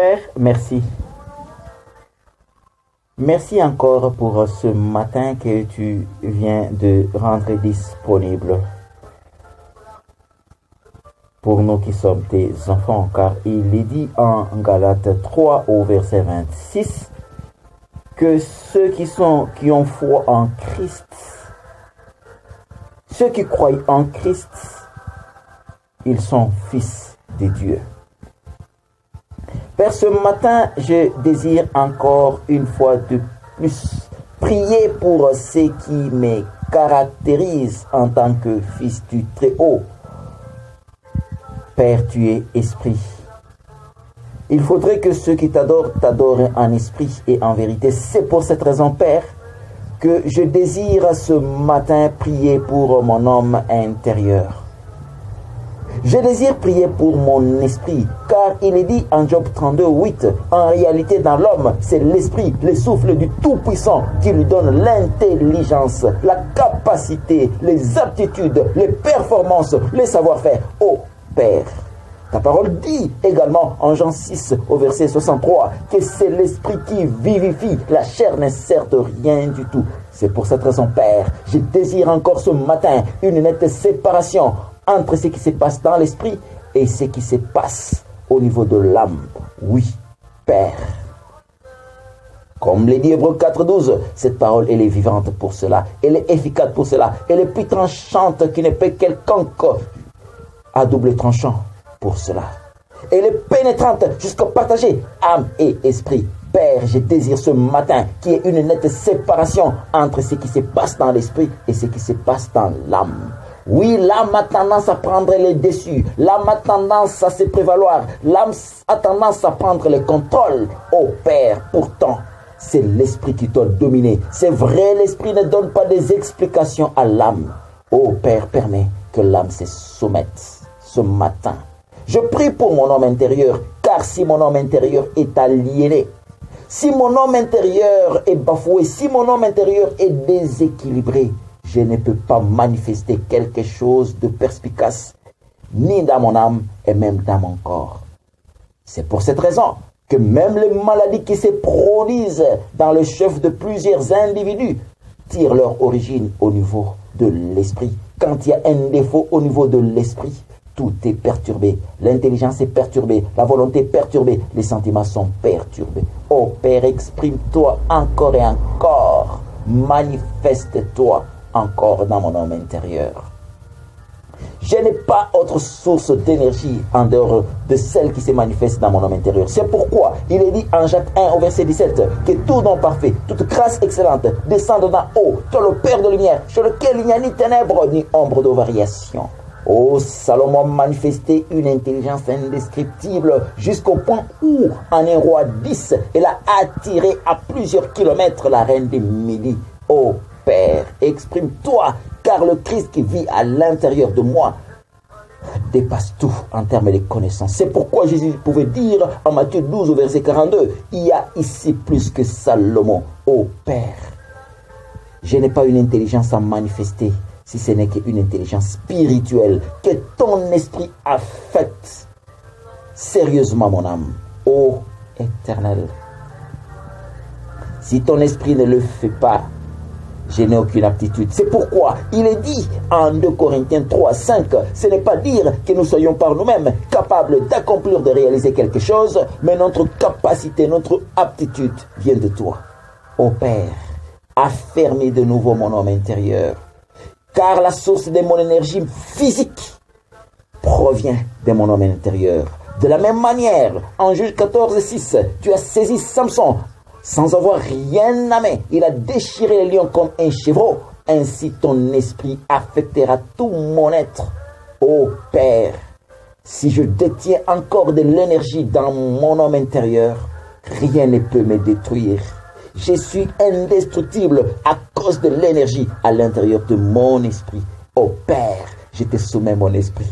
Père, merci. Merci encore pour ce matin que tu viens de rendre disponible pour nous qui sommes tes enfants, car il est dit en Galates 3 au verset 26 que ceux qui ont foi en Christ, ceux qui croient en Christ, ils sont fils de Dieu. Père, ce matin, je désire encore une fois de plus prier pour ce qui me caractérise en tant que fils du Très-Haut. Père, tu es esprit. Il faudrait que ceux qui t'adorent en esprit et en vérité. C'est pour cette raison, Père, que je désire ce matin prier pour mon homme intérieur. Je désire prier pour mon esprit, car il est dit en Job 32, 8, en réalité dans l'homme, c'est l'esprit, le souffle du Tout-Puissant qui lui donne l'intelligence, la capacité, les aptitudes, les performances, les savoir-faire. Oh Père, ta parole dit également en Jean 6 au verset 63 que c'est l'esprit qui vivifie, la chair ne sert de rien du tout. C'est pour cette raison, Père, je désire encore ce matin une nette séparation entre ce qui se passe dans l'esprit et ce qui se passe au niveau de l'âme. Oui, Père. Comme le dit Hébreux 4.12, cette parole, elle est vivante pour cela. Elle est efficace pour cela. Elle est plus tranchante qu'une épée quelconque à double tranchant pour cela. Elle est pénétrante jusqu'à partager âme et esprit. Père, je désire ce matin qu'il y ait une nette séparation entre ce qui se passe dans l'esprit et ce qui se passe dans l'âme. Oui, l'âme a tendance à prendre les dessus. L'âme a tendance à se prévaloir. L'âme a tendance à prendre le contrôle. Oh Père, pourtant, c'est l'esprit qui doit dominer. C'est vrai, l'esprit ne donne pas des explications à l'âme. Oh Père, permets que l'âme se soumette ce matin. Je prie pour mon homme intérieur, car si mon homme intérieur est aliéné, si mon homme intérieur est bafoué, si mon homme intérieur est déséquilibré, je ne peux pas manifester quelque chose de perspicace, ni dans mon âme et même dans mon corps. C'est pour cette raison que même les maladies qui se produisent dans le chef de plusieurs individus tirent leur origine au niveau de l'esprit. Quand il y a un défaut au niveau de l'esprit, tout est perturbé. L'intelligence est perturbée, la volonté est perturbée, les sentiments sont perturbés. Oh Père, exprime-toi encore et encore. Manifeste-toi encore dans mon homme intérieur. Je n'ai pas autre source d'énergie en dehors de celle qui se manifeste dans mon homme intérieur. C'est pourquoi il est dit en Jacques 1 au verset 17 que tout don parfait, toute grâce excellente descend d'en haut, toi le Père de lumière, sur lequel il n'y a ni ténèbres ni ombre de variation. Oh, Salomon manifestait une intelligence indescriptible jusqu'au point où, en un roi 10, elle a attiré à plusieurs kilomètres la reine des Midi. Oh Père, exprime-toi, car le Christ qui vit à l'intérieur de moi dépasse tout en termes de connaissances. C'est pourquoi Jésus pouvait dire en Matthieu 12 au verset 42, il y a ici plus que Salomon. Oh Père, je n'ai pas une intelligence à manifester si ce n'est qu'une intelligence spirituelle que ton esprit affecte sérieusement mon âme. Ô Éternel, si ton esprit ne le fait pas, je n'ai aucune aptitude. C'est pourquoi il est dit en 2 Corinthiens 3, 5, ce n'est pas dire que nous soyons par nous-mêmes capables d'accomplir, de réaliser quelque chose, mais notre capacité, notre aptitude vient de toi. Ô Père, affermis de nouveau mon homme intérieur, car la source de mon énergie physique provient de mon homme intérieur. De la même manière, en Juge 14, 6, tu as saisi Samson sans avoir rien à main. Il a déchiré les lions comme un chevreau. Ainsi ton esprit affectera tout mon être. Ô Père, si je détiens encore de l'énergie dans mon homme intérieur, rien ne peut me détruire. Je suis indestructible à cause de l'énergie à l'intérieur de mon esprit. Ô Père, je te soumets mon esprit.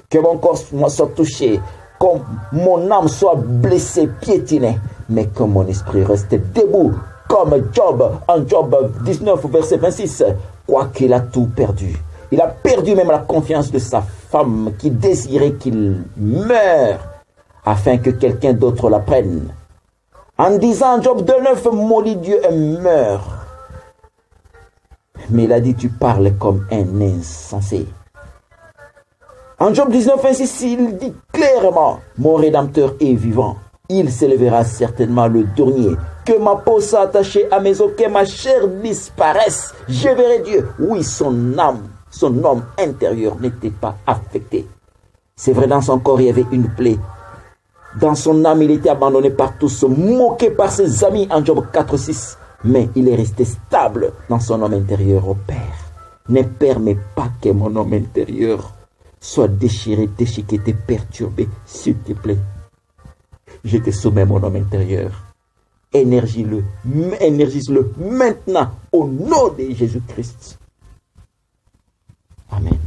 Que mon corps soit touché, que mon âme soit blessée, piétinée, mais que mon esprit reste debout, comme Job, en Job 19, verset 26. Quoiqu'il a tout perdu, il a perdu même la confiance de sa femme qui désirait qu'il meure afin que quelqu'un d'autre la prenne. En disant Job 2,9, maudit Dieu et meurt. Mais il a dit, tu parles comme un insensé. En Job 19,26, il dit clairement, mon Rédempteur est vivant. Il s'élèvera certainement le dernier. Que ma peau soit attachée à mes os, que ma chair disparaisse. Je verrai Dieu. Oui, son âme, son homme intérieur n'était pas affecté. C'est vrai, dans son corps, il y avait une plaie. Dans son âme, il était abandonné par tous, moqué par ses amis en Job 4,6. Mais il est resté stable dans son homme intérieur. Au Père, ne permets pas que mon homme intérieur soit déchiré, déchiqueté, perturbé, s'il te plaît. Je te soumets mon homme intérieur. Énergise-le maintenant au nom de Jésus-Christ. Amen.